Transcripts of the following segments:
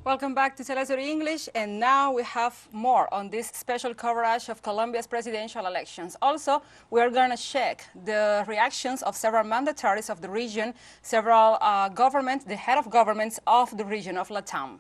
Welcome back to TeleSUR English, and now we have more on this special coverage of Colombia's presidential elections. Also, we are going to check the reactions of several mandataries of the region, several governments, the head of governments of the region of Latam.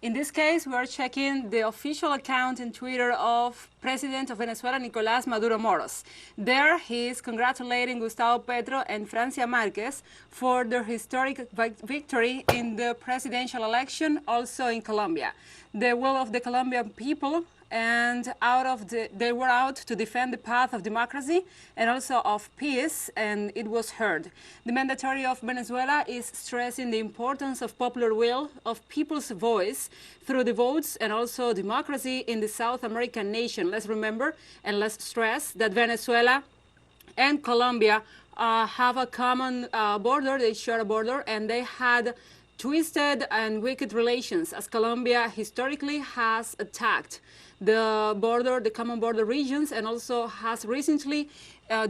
In this case, we are checking the official account in Twitter of President of Venezuela, Nicolás Maduro Moros. There, he is congratulating Gustavo Petro and Francia Márquez for their historic victory in the presidential election, also in Colombia. The will of the Colombian people, and they were out to defend the path of democracy and also of peace, and it was heard. The mandatory of Venezuela is stressing the importance of popular will, of people's voice through the votes, and also democracy in the South American nation. Let's remember and let's stress that Venezuela and Colombia have a common border. They share a border, and they had twisted and wicked relations, as Colombia historically has attacked the border, the common border regions, and also has recently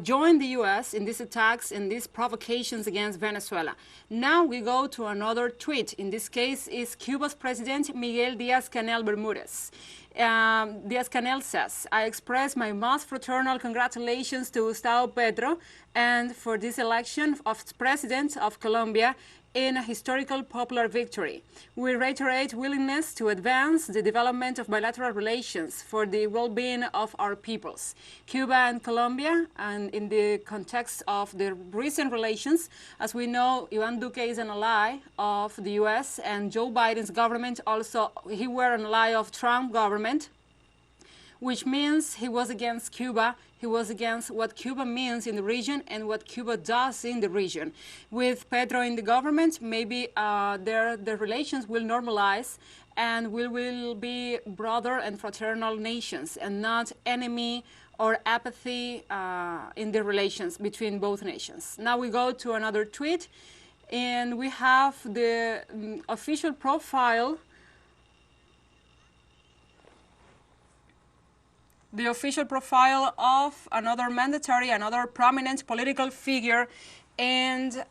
joined the U.S. in these attacks and these provocations against Venezuela. Now we go to another tweet. In this case is Cuba's President Miguel Díaz-Canel Bermúdez. Díaz-Canel says, I express my most fraternal congratulations to Gustavo Petro and for this election of President of Colombia in a historical popular victory. We reiterate willingness to advance the development of bilateral relations for the well-being of our peoples. Cuba and Colombia, and in the context of the recent relations, as we know, Duque is an ally of the U.S. and Joe Biden's government also, he were an ally of Trump government, which means he was against Cuba. He was against what Cuba means in the region and what Cuba does in the region. With Petro in the government, maybe the relations will normalize and we will be brother and fraternal nations and not enemy or apathy in the relations between both nations. Now we go to another tweet, and we have the official profile of another mandatory, another prominent political figure and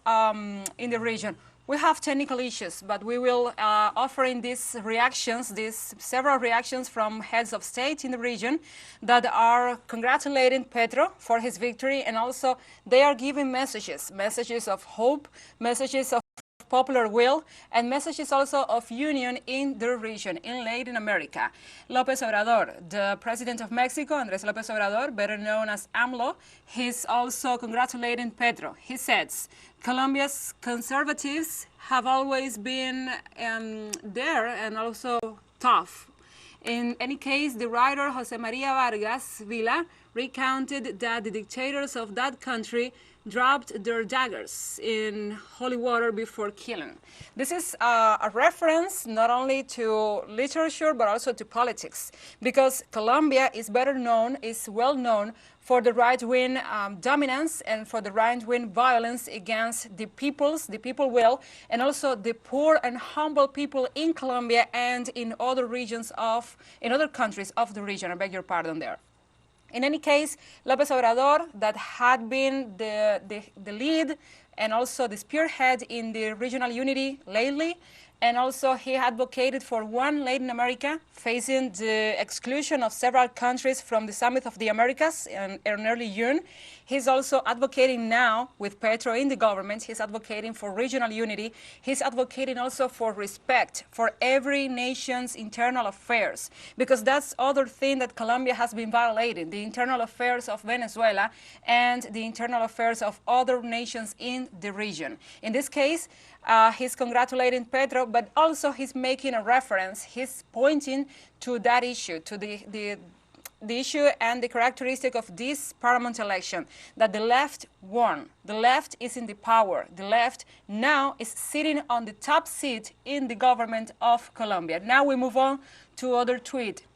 in the region. We have technical issues, but we will offer in these reactions, these several reactions from heads of state in the region that are congratulating Petro for his victory, and also they are giving messages of hope, messages of popular will, and messages also of union in the region, in Latin America. López Obrador, the president of Mexico, Andrés López Obrador, better known as AMLO, he's also congratulating Petro. He says, Colombia's conservatives have always been there and also tough. In any case, the writer José María Vargas Vila recounted that the dictators of that country dropped their daggers in holy water before killing. This is a reference not only to literature but also to politics, because Colombia is well known for the right-wing dominance and for the right-wing violence against the people will, and also the poor and humble people in Colombia and in other countries of the region. I beg your pardon there. In any case, López Obrador, that had been the lead and also the spearhead in the regional unity lately, and also he advocated for one Latin America, facing the exclusion of several countries from the Summit of the Americas in early June. He's also advocating now, with Petro in the government, he's advocating for regional unity. He's advocating also for respect for every nation's internal affairs, because that's other thing that Colombia has been violating, the internal affairs of Venezuela and the internal affairs of other nations in the region. In this case, he's congratulating Petro, but also he's making a reference, he's pointing to that issue, to the issue and the characteristic of this parliament election, that the left won. The left is in the power. The left now is sitting on the top seat in the government of Colombia. Now we move on to other tweet.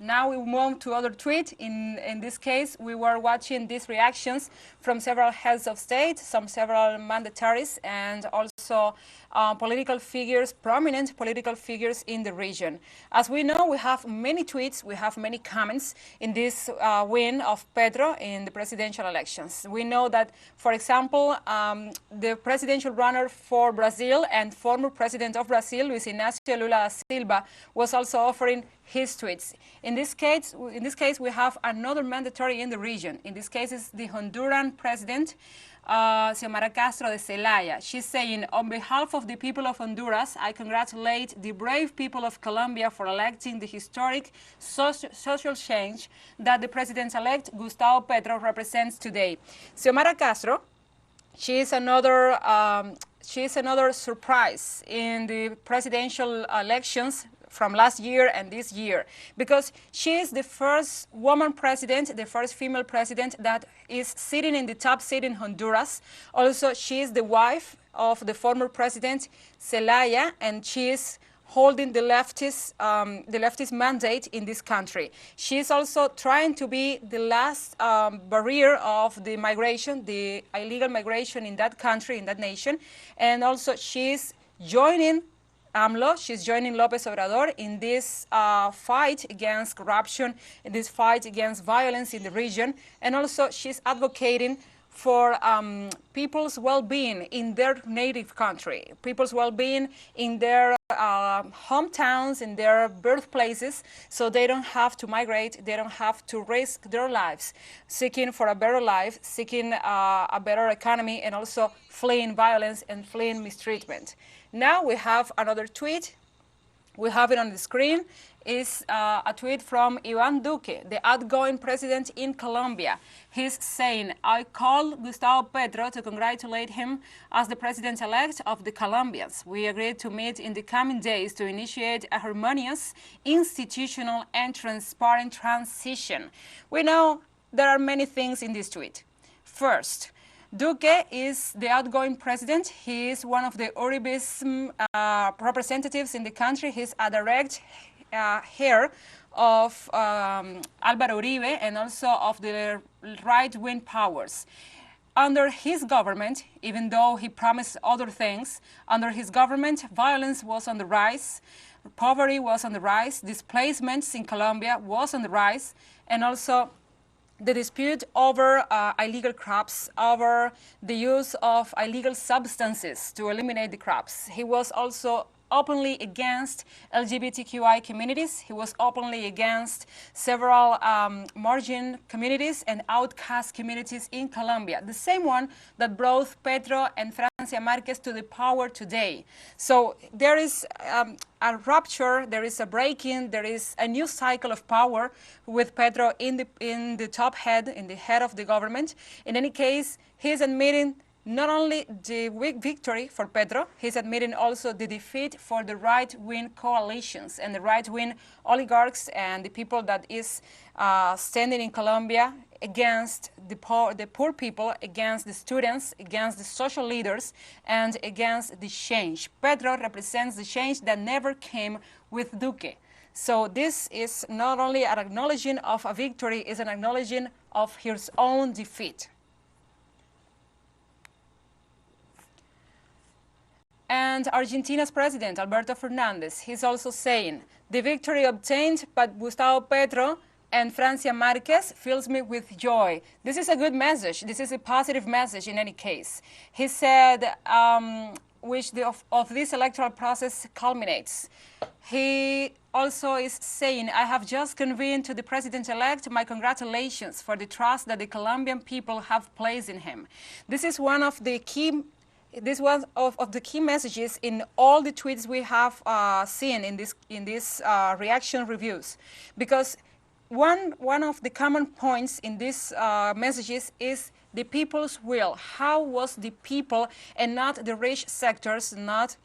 Now we move to other tweet. In this case, we were watching these reactions from several heads of state, several mandataries, and also political figures, prominent political figures in the region. As we know, we have many tweets, we have many comments in this win of Petro in the presidential elections. We know that, for example, the presidential runner for Brazil and former president of Brazil, Luis Inácio Lula da Silva, was also offering his tweets. In this case, we have another mandatory in the region. In this case, is the Honduran president, Xiomara Castro de Zelaya. She's saying, on behalf of the people of Honduras, I congratulate the brave people of Colombia for electing the historic social change that the president-elect Gustavo Petro represents today. Xiomara Castro, she is another surprise in the presidential elections from last year and this year, because she is the first woman president, the first female president that is sitting in the top seat in Honduras. Also, she is the wife of the former president Zelaya, and she is holding the leftist mandate in this country. She is also trying to be the last barrier of the migration, the illegal migration in that country, in that nation, and also she is joining AMLO, she's joining López Obrador in this fight against corruption, in this fight against violence in the region, and also she's advocating for people's well-being in their native country, people's well-being in their hometowns, in their birthplaces, so they don't have to migrate, they don't have to risk their lives, seeking for a better life, seeking a better economy, and also fleeing violence and fleeing mistreatment. Now we have another tweet. We have it on the screen. It's a tweet from Iván Duque, the outgoing president in Colombia. He's saying, I call Gustavo Petro to congratulate him as the president-elect of the Colombians. We agreed to meet in the coming days to initiate a harmonious, institutional, and transparent transition. We know there are many things in this tweet. First, Duque is the outgoing president. He is one of the Uribism representatives in the country. He's a direct heir of Álvaro Uribe and also of the right-wing powers. Under his government, even though he promised other things, under his government, violence was on the rise, poverty was on the rise, displacements in Colombia was on the rise, and also the dispute over illegal crops, over the use of illegal substances to eliminate the crops. He was also openly against LGBTQI communities. He was openly against several margin communities and outcast communities in Colombia, the same one that brought Petro and Francia Márquez to the power today. So there is a rupture, there is a break-in, there is a new cycle of power with Petro in the top head, in the head of the government. In any case, he is admitting not only the weak victory for Petro, he's admitting also the defeat for the right-wing coalitions and the right-wing oligarchs and the people that is standing in Colombia against the poor people, against the students, against the social leaders, and against the change. Petro represents the change that never came with Duque. So this is not only an acknowledging of a victory, it's an acknowledging of his own defeat. And Argentina's president, Alberto Fernandez, he's also saying, the victory obtained by Gustavo Petro and Francia Márquez fills me with joy. This is a good message. This is a positive message in any case. He said, which of this electoral process culminates. He also is saying, I have just conveyed to the president-elect my congratulations for the trust that the Colombian people have placed in him. This is one of the key messages in all the tweets we have seen in this reaction reviews, because one of the common points in these messages is the people's will. How was the people and not the rich sectors, not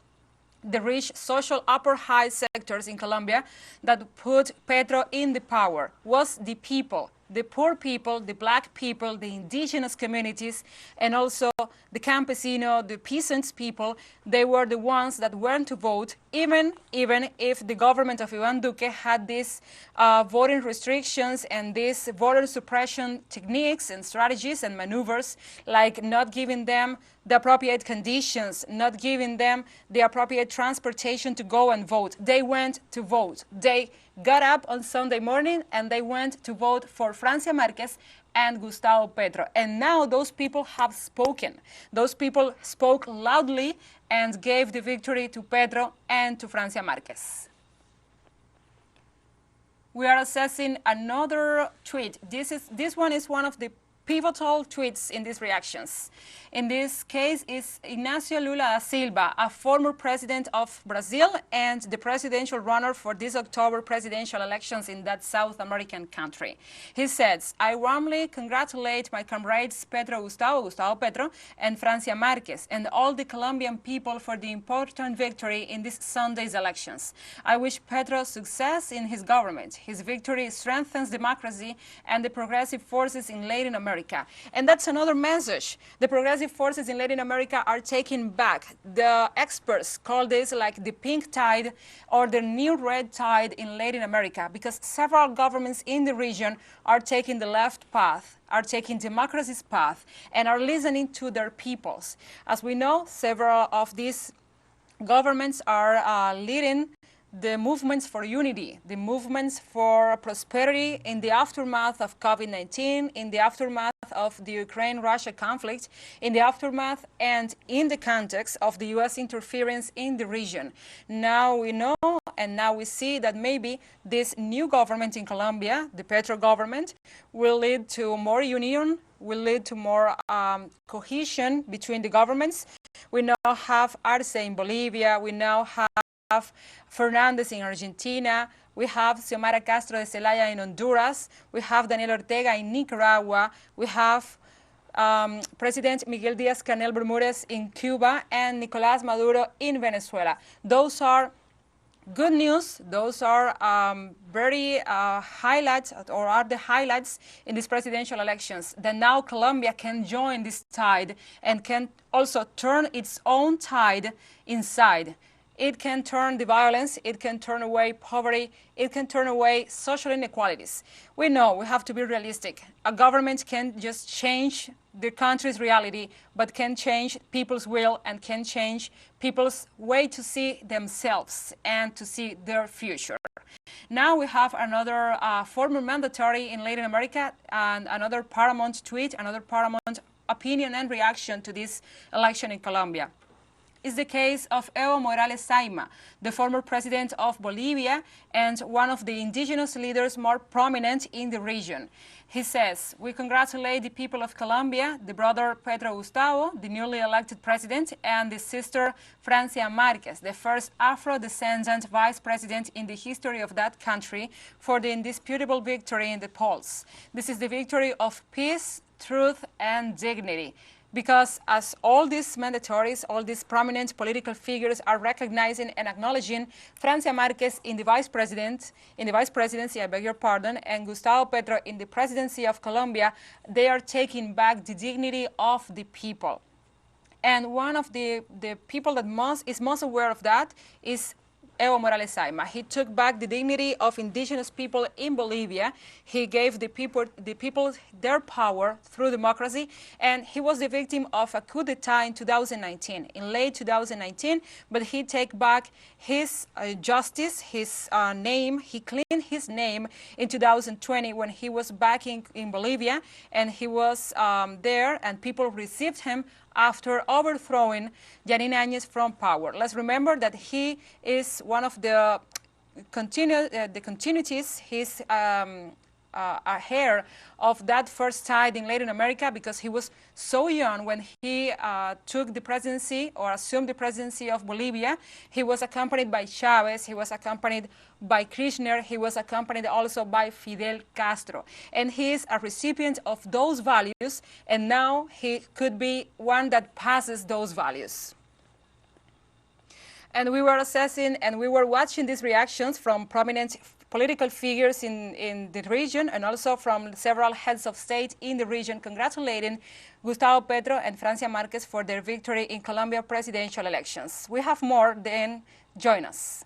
the rich social upper high sectors in Colombia that put Petro in the power? Was the people. the poor people, the black people, the indigenous communities, and also the campesino, the peasants people. They were the ones that went to vote, even if the government of Iván Duque had these voting restrictions and these voter suppression techniques and strategies and maneuvers, like not giving them the appropriate conditions, not giving them the appropriate transportation to go and vote. They went to vote. They got up on Sunday morning and they went to vote for Francia Márquez and Gustavo Petro. And now those people have spoken. Those people spoke loudly and gave the victory to Petro and to Francia Márquez. We are assessing another tweet. This one is one of the pivotal tweets in these reactions. In this case is Ignacio Lula da Silva, a former president of Brazil and the presidential runner for this October presidential elections in that South American country. He says, I warmly congratulate my comrades Gustavo Petro, and Francia Márquez, and all the Colombian people for the important victory in this Sunday's elections. I wish Petro success in his government. His victory strengthens democracy and the progressive forces in Latin America. And that's another message. The progressive forces in Latin America are taking back. The experts call this like the pink tide or the new red tide in Latin America, because several governments in the region are taking the left path, are taking democracy's path, and are listening to their peoples. As we know, several of these governments are leading the movements for unity, the movements for prosperity in the aftermath of COVID-19, in the aftermath of the Ukraine-Russia conflict, in the aftermath and in the context of the U.S. interference in the region. Now we know and now we see that maybe this new government in Colombia, the Petro government, will lead to more union, will lead to more cohesion between the governments. We now have Arce in Bolivia, we now have Fernandez in Argentina, we have Xiomara Castro de Zelaya in Honduras, we have Daniel Ortega in Nicaragua, we have President Miguel Díaz-Canel Bermúdez in Cuba, and Nicolás Maduro in Venezuela. Those are good news. Those are very highlights, or are the highlights in these presidential elections, that now Colombia can join this tide and can also turn its own tide inside. It can turn the violence, it can turn away poverty, it can turn away social inequalities. We know we have to be realistic. A government can't just change the country's reality, but can change people's will and can change people's way to see themselves and to see their future. Now we have another former mandatory in Latin America and another paramount tweet, another paramount opinion and reaction to this election in Colombia. Is the case of Evo Morales Saima, the former president of Bolivia and one of the indigenous leaders more prominent in the region. He says, we congratulate the people of Colombia, the brother Petro Gustavo, the newly elected president, and the sister Francia Márquez, the first Afro-descendant vice president in the history of that country, for the indisputable victory in the polls. This is the victory of peace, truth, and dignity. Because as all these mandatories, all these prominent political figures are recognizing and acknowledging Francia Márquez in the vice presidency, I beg your pardon, and Gustavo Petro in the presidency of Colombia, they are taking back the dignity of the people. And one of the people that is most aware of that is Evo Morales Saima. He took back the dignity of indigenous people in Bolivia. He gave the people their power through democracy, and he was the victim of a coup d'etat in 2019, in late 2019, but he take back his justice, his name. He cleaned his name in 2020 when he was back in Bolivia, and he was there, and people received him after overthrowing Yanine Áñez from power. Let's remember that he is one of the continuities. He's a heir of that first tide in Latin America, because he was so young when he took the presidency or assumed the presidency of Bolivia. He was accompanied by Chavez, he was accompanied by Kirchner, he was accompanied also by Fidel Castro. And he is a recipient of those values, and now he could be one that passes those values. And we were assessing and we were watching these reactions from prominent political figures in the region and also from several heads of state in the region congratulating Gustavo Petro and Francia Marquez for their victory in Colombia presidential elections. We have more, then join us.